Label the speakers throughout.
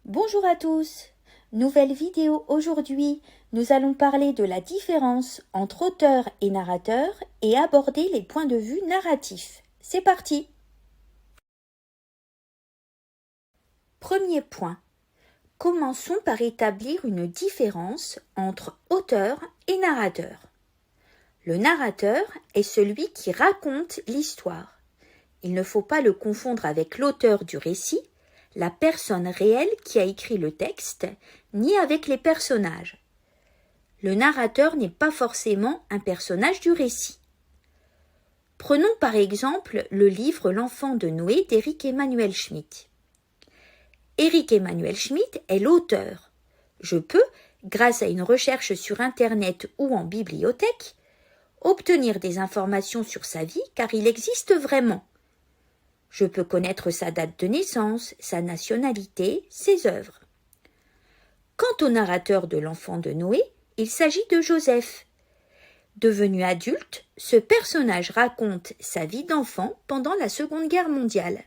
Speaker 1: Bonjour à tous. Nouvelle vidéo aujourd'hui. Nous allons parler de la différence entre auteur et narrateur et aborder les points de vue narratifs. C'est parti. Premier point. Commençons par établir une différence entre auteur et narrateur. Le narrateur est celui qui raconte l'histoire. Il ne faut pas le confondre avec l'auteur du récit, la personne réelle qui a écrit le texte, ni avec les personnages. Le narrateur n'est pas forcément un personnage du récit. Prenons par exemple le livre L'enfant de Noé d'Éric Emmanuel Schmitt. Éric Emmanuel Schmitt est l'auteur. Je peux, grâce à une recherche sur Internet ou en bibliothèque, obtenir des informations sur sa vie car il existe vraiment. Je peux connaître sa date de naissance, sa nationalité, ses œuvres. Quant au narrateur de L'enfant de Noé, il s'agit de Joseph. Devenu adulte, ce personnage raconte sa vie d'enfant pendant la Seconde Guerre mondiale.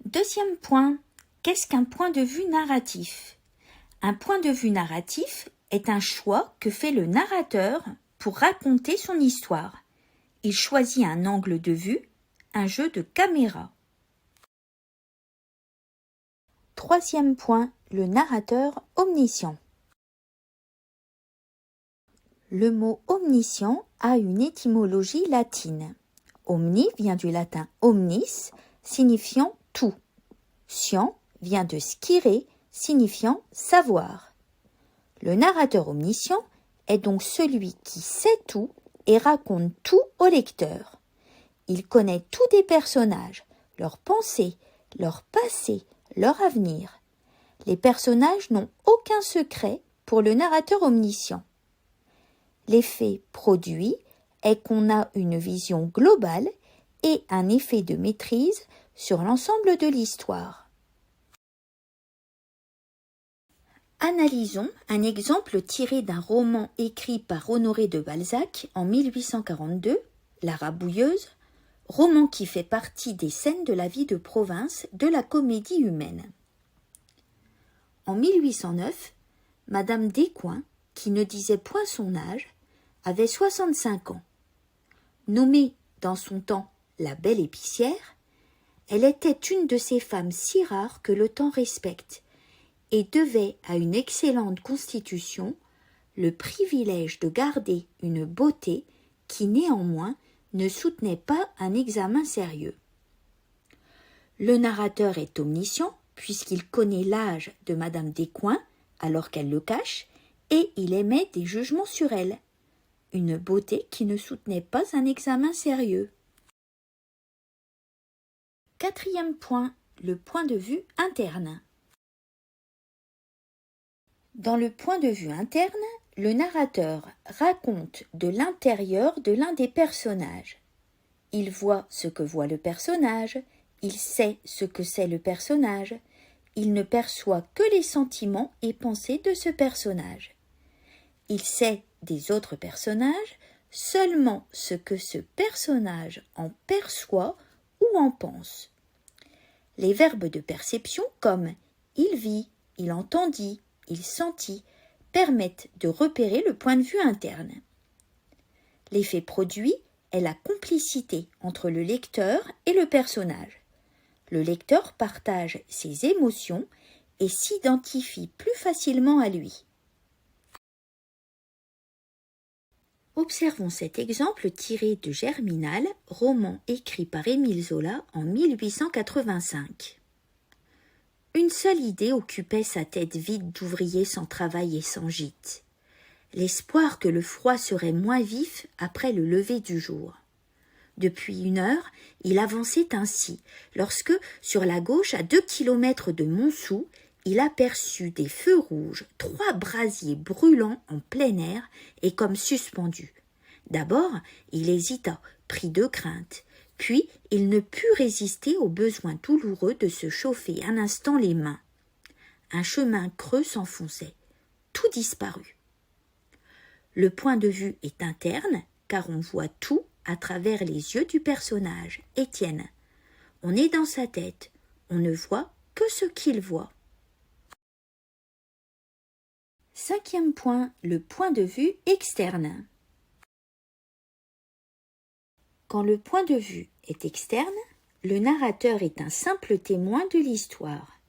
Speaker 1: Deuxième point, qu'est-ce qu'un point de vue narratif ? Un point de vue narratif est un choix que fait le narrateur pour raconter son histoire. Il choisit un angle de vue, un jeu de caméra. Troisième point, le narrateur omniscient. Le mot omniscient a une étymologie latine. Omni vient du latin omnis, signifiant tout. Scient vient de scire, signifiant savoir. Le narrateur omniscient est donc celui qui sait tout et raconte tout au lecteur. Il connaît tous des personnages, leurs pensées, leur passé, leur avenir. Les personnages n'ont aucun secret pour le narrateur omniscient. L'effet produit est qu'on a une vision globale et un effet de maîtrise sur l'ensemble de l'histoire. Analysons un exemple tiré d'un roman écrit par Honoré de Balzac en 1842, La Rabouilleuse, roman qui fait partie des scènes de la vie de province de la comédie humaine. En 1809, Madame Descoings, qui ne disait point son âge, avait 65 ans. Nommée dans son temps la belle épicière, elle était une de ces femmes si rares que le temps respecte et devait à une excellente constitution le privilège de garder une beauté qui néanmoins ne soutenait pas un examen sérieux. Le narrateur est omniscient puisqu'il connaît l'âge de Madame Descoings alors qu'elle le cache et il émet des jugements sur elle. Une beauté qui ne soutenait pas un examen sérieux. Quatrième point, le point de vue interne. Dans le point de vue interne, le narrateur raconte de l'intérieur de l'un des personnages. Il voit ce que voit le personnage, il sait ce que sait le personnage, il ne perçoit que les sentiments et pensées de ce personnage. Il sait des autres personnages seulement ce que ce personnage en perçoit ou en pense. Les verbes de perception comme « il vit »,« il entendit »,« il sentit » permettent de repérer le point de vue interne. L'effet produit est la complicité entre le lecteur et le personnage. Le lecteur partage ses émotions et s'identifie plus facilement à lui. Observons cet exemple tiré de Germinal, roman écrit par Émile Zola en 1885. Une seule idée occupait sa tête vide d'ouvrier sans travail et sans gîte. L'espoir que le froid serait moins vif après le lever du jour. Depuis 1 heure, il avançait ainsi, lorsque, sur la gauche, à 2 kilomètres de Montsou, il aperçut des feux rouges, 3 brasiers brûlants en plein air et comme suspendus. D'abord, il hésita, pris de crainte. Puis, il ne put résister au besoin douloureux de se chauffer un instant les mains. Un chemin creux s'enfonçait. Tout disparut. Le point de vue est interne, car on voit tout à travers les yeux du personnage, Étienne. On est dans sa tête, On ne voit que ce qu'il voit. 5e point, le point de vue externe. Quand le point de vue est externe, le narrateur est un simple témoin de l'histoire.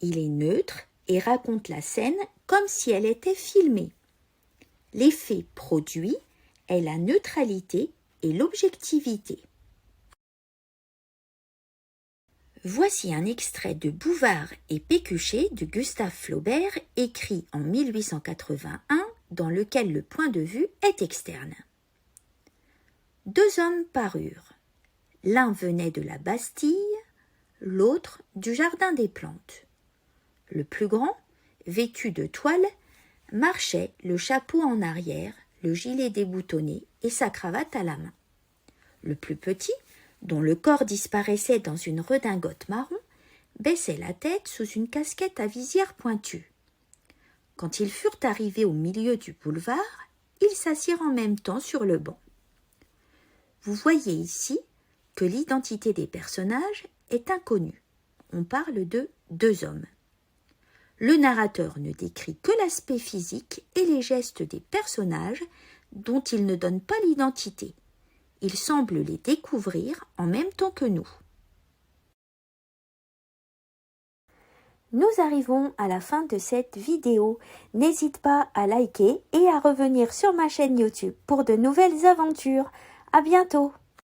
Speaker 1: Il est neutre et raconte la scène comme si elle était filmée. L'effet produit est la neutralité et l'objectivité. Voici un extrait de Bouvard et Pécuchet de Gustave Flaubert, écrit en 1881, dans lequel le point de vue est externe. 2 hommes parurent. L'un venait de la Bastille, l'autre du Jardin des Plantes. Le plus grand, vêtu de toile, marchait le chapeau en arrière, le gilet déboutonné et sa cravate à la main. Le plus petit, dont le corps disparaissait dans une redingote marron, baissait la tête sous une casquette à visière pointue. Quand ils furent arrivés au milieu du boulevard, ils s'assirent en même temps sur le banc. Vous voyez ici que l'identité des personnages est inconnue. On parle de 2 hommes. Le narrateur ne décrit que l'aspect physique et les gestes des personnages dont il ne donne pas l'identité. Il semble les découvrir en même temps que nous. Nous arrivons à la fin de cette vidéo. N'hésite pas à liker et à revenir sur ma chaîne YouTube pour de nouvelles aventures. À bientôt!